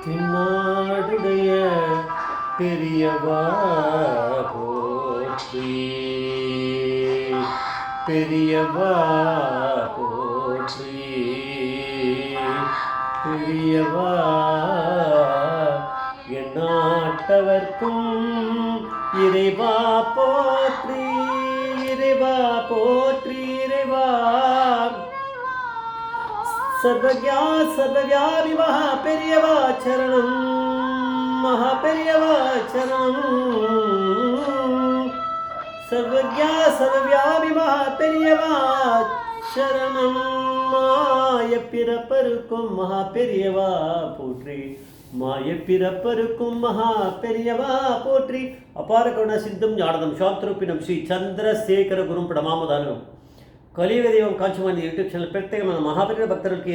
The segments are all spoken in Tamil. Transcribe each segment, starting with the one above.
தென்னாடுடைய பெரியவா போற்றி, பெரியவா போற்றி, பெரியவா எந்நாட்டவர்க்கும் இறைவா போற்றி, இறைவா போற்றி, இறைவா சர்வஜா சர்வவியாபி மகா பெரியவா சரணம், மகா பெரியவா சரணம். சர்வஜா சர்வவியாபி மகா பெரியவா சரணம். மாய பிறப்பருக்கும் மகா பெரியவா போற்றி, மாய பிறப்பருக்கும் மகா பெரியவா போற்றி. அபார கருணா சித்தம் ஞானதம் சாந்திரூபினம் ஸ்ரீ சந்திரசேகர குரும் பிரணமாமதானம். கலியுக தெய்வம் காஞ்சிமான் யூடியூப் சேனல் பிரத்யேகமான மகாபெரிய பக்தர்களுக்கு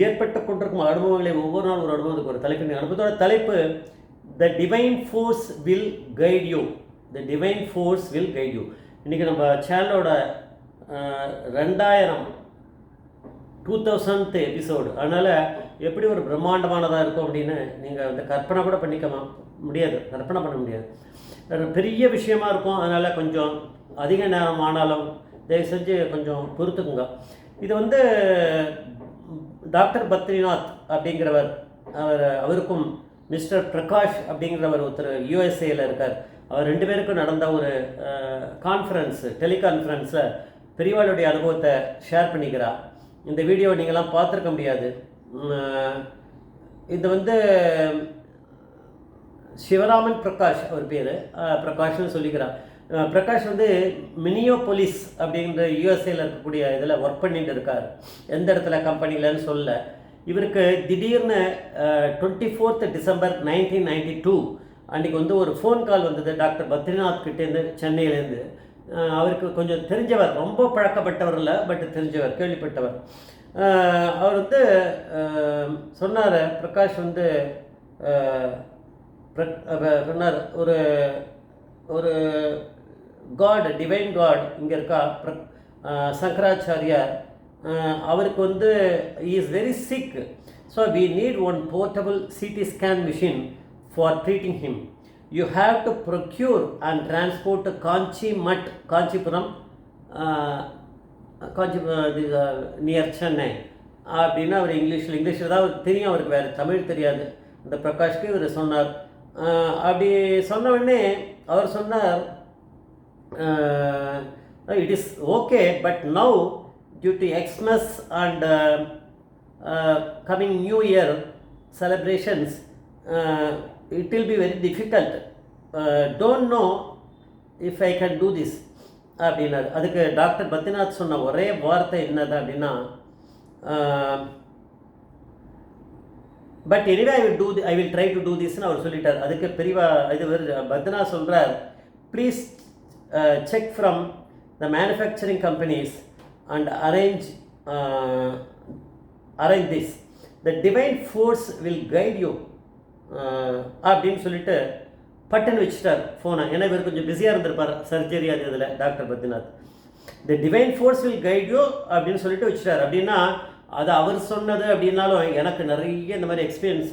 ஏற்பட்டு கொண்டிருக்கும் அனுபவங்களை ஒவ்வொரு நாள் ஒரு அனுபவத்துக்கு ஒரு தலைப்பின் அனுபவத்தோட தலைப்பு த divine force will guide you. The divine force will guide you. இன்றைக்கி நம்ம சேனலோட 2000th எபிசோடு. அதனால் எப்படி ஒரு பிரம்மாண்டமானதாக இருக்கும் அப்படின்னு நீங்கள் வந்து கற்பனை கூட பண்ணிக்க முடியாது, கற்பனை பண்ண முடியாது. பெரிய விஷயமா இருக்கும். அதனால் கொஞ்சம் அதிக நேரம் ஆனாலும் தயவு செஞ்சு கொஞ்சம் பொறுத்துக்குங்க. இது வந்து டாக்டர் பத்ரிநாத் அப்படிங்கிறவர், அவருக்கும் மிஸ்டர் பிரகாஷ் அப்படிங்கிறவர் ஒருத்தர் யூஎஸ்ஏயில் இருக்கார். அவர் 2 பேருக்கும் நடந்த ஒரு கான்ஃபரன்ஸு, டெலிகான்ஃபரன்ஸில் பெரியவாளுடைய அனுபவத்தை ஷேர் பண்ணிக்கிறார். இந்த வீடியோவை நீங்களாம் பார்த்துருக்க முடியாது. இது வந்து சிவராமன் பிரகாஷ் அவர் பேர், பிரகாஷ்னு சொல்லிக்கிறார். பிரகாஷ் வந்து மினியோபோலிஸ் அப்படிங்கிற யூஎஸ்ஏயில் இருக்கக்கூடிய இதில் ஒர்க் பண்ணிட்டு இருக்கார். எந்த இடத்துல கம்பெனிலன்னு சொல்ல. இவருக்கு திடீர்னு 24th December 1992 அன்றைக்கி வந்து ஒரு ஃபோன் கால் வந்தது டாக்டர் பத்ரிநாத் கிட்டேருந்து, சென்னையிலேருந்து. அவருக்கு கொஞ்சம் தெரிஞ்சவர், ரொம்ப பழக்கப்பட்டவர் இல்லை, பட் தெரிஞ்சவர், கேள்விப்பட்டவர். அவர் வந்து சொன்னார், பிரகாஷ் வந்து சொன்னார், ஒரு ஒரு காட், டிவைன் காட் இங்கே இருக்கா, சங்கராச்சாரியார், அவருக்கு வந்து he is very sick, so we need one portable CT scan machine for treating him. You have to procure and transport to Kanchipuram, near Chennai அப்படின்னு அவர் இங்கிலீஷில் தான் தெரியும், அவருக்கு வேறு தமிழ் தெரியாது. இந்த பிரகாஷ்க்கு இவர் சொன்னார். அப்படி சொன்ன உடனே அவர் சொன்னார், it is okay, but now due to Xmas and coming new year celebrations it will be very difficult, don't know if I can do this அப்படின்னாரு. அதுக்கு டாக்டர் பத்ரிநாத் சொன்ன ஒரே வார்த்தை என்னது அப்படின்னா, but anyway I will try to do திஸ்ன்னு அவர் சொல்லிட்டார். அதுக்கு பெரியவா இது பத்ரிநாத் சொல்கிறார், please check from the manufacturing companies and arrange this. The divine force will guide you அப்படின்னு சொல்லிட்டு பட்டுன்னு வச்சுட்டார் ஃபோனை. ஏன்னா இவர் கொஞ்சம் பிஸியாக இருந்திருப்பார், சர்ஜரி அது இதில் doctor Badrinath. The divine force will guide you அப்படின்னு சொல்லிட்டு வச்சுட்டார். அப்படின்னா அது அவர் சொன்னது அப்படின்னாலும் எனக்கு நிறைய இந்த மாதிரி எக்ஸ்பீரியன்ஸ்,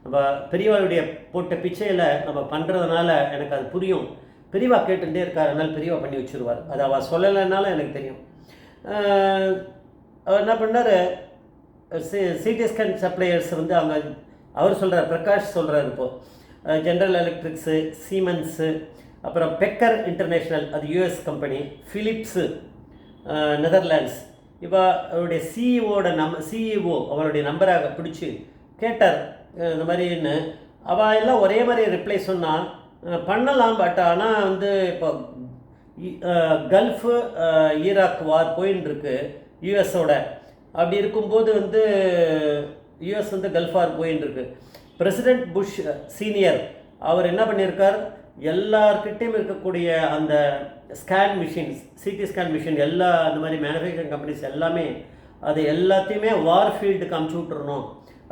நம்ம பெரியவாளுடைய போட்ட பிச்சையில் நம்ம பண்ணுறதுனால எனக்கு அது புரியும். பெரியவா கேட்டுகிட்டே இருக்கார், அதனால் பெரியவா பண்ணி வச்சுருவார். அது அவள் சொல்லலைன்னாலும் எனக்கு தெரியும். அவர் என்ன பண்ணார், சிடி ஸ்கேன் சப்ளையர்ஸ் வந்து அவங்க, அவர் சொல்கிறார், பிரகாஷ் சொல்கிறார், இப்போது ஜென்ரல் எலக்ட்ரிக்ஸு, சீமென்ஸு, அப்புறம் பெக்கர் இன்டர்நேஷ்னல், அது யூஎஸ் கம்பெனி, ஃபிலிப்ஸு நெதர்லாண்ட்ஸ், இப்போ அவருடைய சிஇஓ அவருடைய நம்பராக பிடிச்சி கேட்டார் இந்த மாதிரின்னு. அவள் எல்லாம் ஒரே மாதிரி ரிப்ளை சொன்னால் பண்ணலாம், பட் ஆனால் வந்து இப்போ கல்ஃபு ஈராக் வார் போயின்னு இருக்கு யூஎஸோட. அப்படி இருக்கும்போது வந்து யூஎஸ் வந்து கல்ஃப் வார் போயின்னு இருக்கு. பிரசிடெண்ட் புஷ் சீனியர் அவர் என்ன பண்ணியிருக்கார், எல்லார்கிட்டையும் இருக்கக்கூடிய அந்த scan machines, CT scan machine, எல்லா அந்த மாதிரி மேனுஃபேக்சரிங் கம்பெனிஸ் எல்லாமே அது எல்லாத்தையுமே வார் ஃபீல்டுக்கு அமுச்சு விட்டுறணும்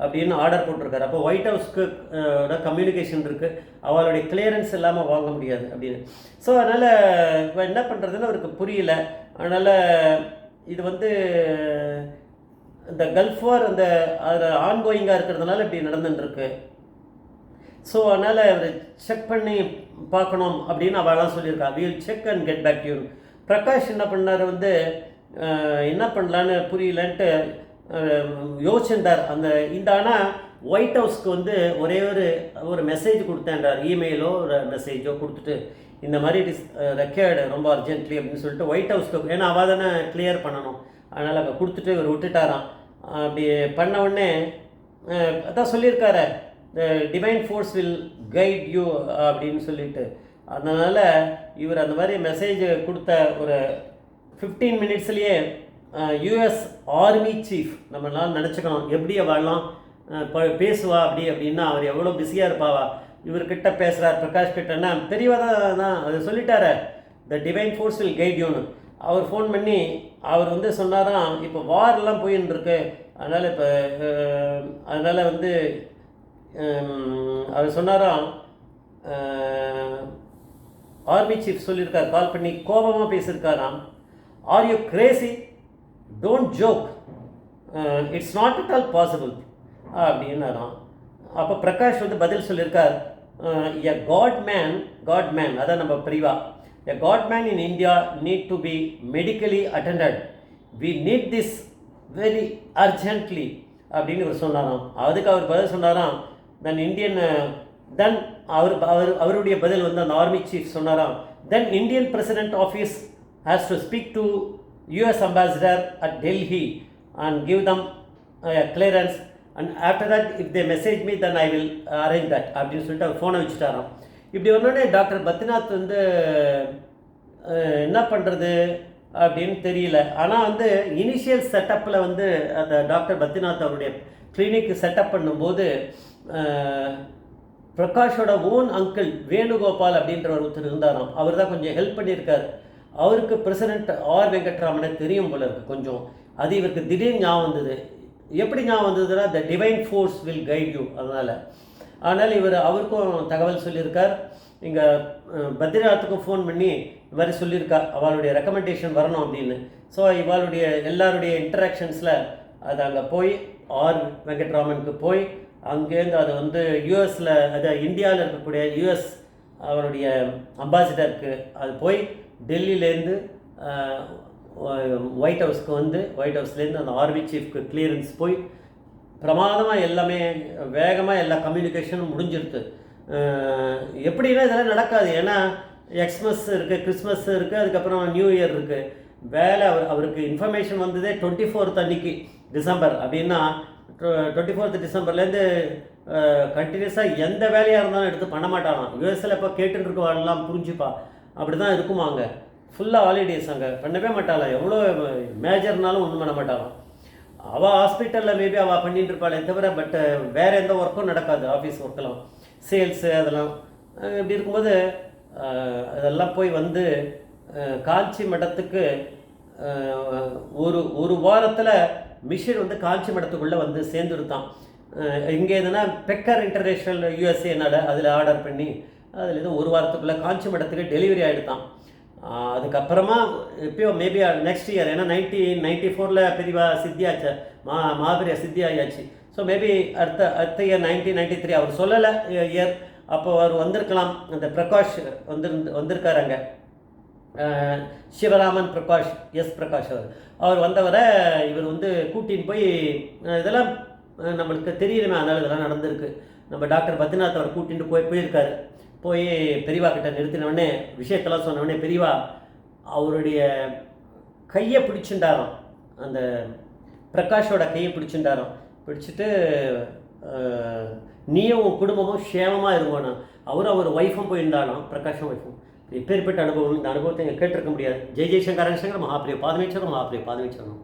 அப்படின்னு ஆர்டர் போட்டிருக்காரு. அப்போ ஒயிட் ஹவுஸ்க்கு கம்யூனிகேஷன் இருக்குது, அவளுடைய கிளியரன்ஸ் இல்லாமல் வாங்க முடியாது அப்படின்னு. ஸோ அதனால் இப்போ என்ன பண்ணுறதுன்னு அவருக்கு புரியல. அதனால் இது வந்து இந்த கல்ஃப் வார் அந்த அதில் ஆன்கோயிங்காக இருக்கிறதுனால இப்படி நடந்துட்டுருக்கு. ஸோ அதனால் அவர் செக் பண்ணி பார்க்கணும் அப்படின்னு அவளாம் சொல்லியிருக்கா. We'll check and get back you. Prakash என்ன பண்ணார் வந்து என்ன பண்ணலான்னு புரியலன்ட்டு யோசிச்சுட்டார். இந்த ஆனால் ஒயிட் ஹவுஸ்க்கு வந்து ஒரே ஒரு மெசேஜ் கொடுத்தேன்றார். இமெயிலோ ஒரு மெசேஜோ கொடுத்துட்டு இந்த மாதிரி இட் இஸ் ரெக்கேர்டு ரொம்ப அர்ஜென்ட்லி அப்படின்னு சொல்லிட்டு ஒயிட் ஹவுஸ்க்கு, ஏன்னா அவள் தானே கிளியர் பண்ணணும், அதனால் அங்கே கொடுத்துட்டு இவர் விட்டுட்டாராம். அப்படி பண்ண உடனே அதான் சொல்லியிருக்காரு, த divine force will guide you அப்படின்னு சொல்லிட்டு. அதனால் இவர் அந்த மாதிரி மெசேஜ் கொடுத்த ஒரு 15 மினிட்ஸ்லேயே யூஎஸ் ஆர்மி சீஃப், நம்மளால் நினச்சிக்கணும் எப்படி அவெல்லாம் பேசுவா அப்படின்னா அவர் எவ்வளோ பிஸியாக இருப்பாவா. இவர்கிட்ட பேசுகிறார் பிரகாஷ் கிட்டன்னா பெரியவா தான் அது சொல்லிட்டாரு, the divine force will guide யூன்னு. அவர் ஃபோன் பண்ணி அவர் வந்து சொன்னாராம், இப்போ வாரெல்லாம் போயின்னு இருக்கு, அதனால் வந்து அவர் சொன்னாராம், ஆர்மி சீஃப் சொல்லியிருக்கார், கால் பண்ணி கோபமாக பேசியிருக்காராம், are you crazy, don't joke, it's not at all possible அப்படின்னாராம். அப்போ பிரகாஷ் வந்து பதில் சொல்லியிருக்கார், எ காட் மேன் அதான் நம்ம பிரிவா, a god man in India need to be medically attended, we need this very urgently அப்படின்னு இவர் சொன்னாராம். அதுக்கு அவர் பதில் சொன்னாராம், தென் அவருடைய பதில் வந்து அந்த ஆர்மி சீஃப் சொன்னாராம், then Indian president office has to speak to US ambassador at Delhi and give them clearance and after that if they message me then I will arrange that அப்படின்னு சொல்லிட்டு அவர் ஃபோனை வச்சுட்டாராம். இப்படி வந்தோடனே டாக்டர் பத்ரிநாத் வந்து என்ன பண்ணுறது அப்படின்னு தெரியல. ஆனால் வந்து இனிஷியல் செட்டப்பில் வந்து அந்த டாக்டர் பத்ரிநாத் அவருடைய கிளினிக் செட்டப் பண்ணும்போது பிரகாஷோட ஓன் அங்கிள் வேணுகோபால் அப்படின்ற ஒருத்தர் இருந்தாராம். அவர் தான் கொஞ்சம் ஹெல்ப் பண்ணியிருக்கார். அவருக்கு பிரசிடென்ட் ஆர் வெங்கட்ராமனை தெரியும் போல இருக்குது கொஞ்சம். அது இவருக்கு திடீர்னு ஞாபகம் வந்தது. எப்படி ஞாபகம் வந்ததுன்னா, த divine force will guide you. அதனால் இவர் அவருக்கும் தகவல் சொல்லியிருக்கார். இங்கே பத்ரிநாத்துக்கும் ஃபோன் பண்ணி இந்த மாதிரி சொல்லியிருக்கா, அவளுடைய ரெக்கமெண்டேஷன் வரணும் அப்படின்னு. ஸோ இவளுடைய எல்லாருடைய இன்டராக்ஷன்ஸில் அது அங்கே போய் ஆர் வெங்கட்ராமனுக்கு போய் அங்கேருந்து அது வந்து யூஎஸில், அது இந்தியாவில் இருக்கக்கூடிய யூஎஸ் அவருடைய அம்பாசிடருக்கு அது போய் டெல்லியிலேருந்து ஒயிட் ஹவுஸ்க்கு வந்து ஒயிட் ஹவுஸ்லேருந்து அந்த ஆர்மி சீஃப்க்கு கிளியரன்ஸ் போய் பிரமாதமாக எல்லாமே வேகமாக எல்லா கம்யூனிகேஷனும் முடிஞ்சிருது. எப்படின்னா இதெல்லாம் நடக்காது, ஏன்னா எக்ஸ்மஸ் இருக்குது, கிறிஸ்மஸ் இருக்குது, அதுக்கப்புறம் நியூ இயர் இருக்குது. வேலை அவருக்கு இன்ஃபர்மேஷன் வந்ததே 24th அன்னைக்கு டிசம்பர். அப்படின்னா 24th டிசம்பர்லேருந்து கண்டினியூஸாக எந்த வேலையாக இருந்தாலும் எடுத்து பண்ண மாட்டாராம். யூஎஸில் இப்போ கேட்டுருக்கவாள்லாம் புரிஞ்சுப்பா, அப்படி தான் இருக்குமாங்க. ஃபுல்லாக ஹாலிடேஸ் அங்கே பண்ணவே மாட்டாளாம். எவ்வளோ மேஜர்னாலும் ஒன்றும் பண்ண மாட்டாளாம். அவள் ஹாஸ்பிட்டலில் மேபி அவள் பண்ணிட்டு இருப்பாளே தவிர, பட் வேறு எந்த ஒர்க்கும் நடக்காது, ஆஃபீஸ் ஒர்க்கெல்லாம், சேல்ஸு அதெல்லாம். இப்படி இருக்கும்போது அதெல்லாம் போய் வந்து காஞ்சி மடத்துக்கு ஒரு வாரத்தில் மிஷின் வந்து காஞ்சி மடத்துக்குள்ளே வந்து சேர்ந்துருத்தான். இங்கே எதுனா பெக்கர் இன்டர்நேஷ்னல் யூஎஸ்ஏ அதில் ஆர்டர் பண்ணி அதில் எதுவும் ஒரு வாரத்துக்குள்ளே காஞ்சி மடத்துக்கு டெலிவரி ஆகிடுத்தான். அதுக்கப்புறமா இப்போயோ மேபி நெக்ஸ்ட் இயர், ஏன்னா 1994 பெரியவா சித்தியாச்சு, மாபெரிய சித்தி ஆயாச்சு. ஸோ மேபி அடுத்த இயர் 1993 அவர் சொல்லலை இயர், அப்போ அவர் வந்திருக்கலாம். அந்த பிரகாஷ் வந்திருக்கார் அங்கே, சிவராமன் பிரகாஷ், பிரகாஷ் அவர் வந்தவரை இவர் வந்து கூட்டின்னு போய் இதெல்லாம் நம்மளுக்கு தெரியணுமே, அதனால் இதெல்லாம் நடந்திருக்கு. நம்ம டாக்டர் பத்ரிநாத் அவர் கூட்டிகிட்டு போயிருக்காரு. போய் பெரியவா கிட்ட நிறுத்தினவுடனே விஷயத்தெல்லாம் சொன்னவுடனே பெரியவா அவருடைய கையை பிடிச்சுட்டாராம், அந்த பிரகாஷோட கையை பிடிச்சுட்டாராம். பிடிச்சிட்டு நீயும் உன் குடும்பமும் சேமமாக இருங்கோண்ணா. அவரும் அவர் ஒய்ஃபும் போயிருந்தாலும், பிரகாஷும் ஒய்ஃபும். எப்பேற்பட்ட அனுபவம், இந்த அனுபவத்தை கேட்டிருக்க முடியாது. ஜெய் ஜெய்சங்கர் மகாபிரிய பாதமேச்சரம்.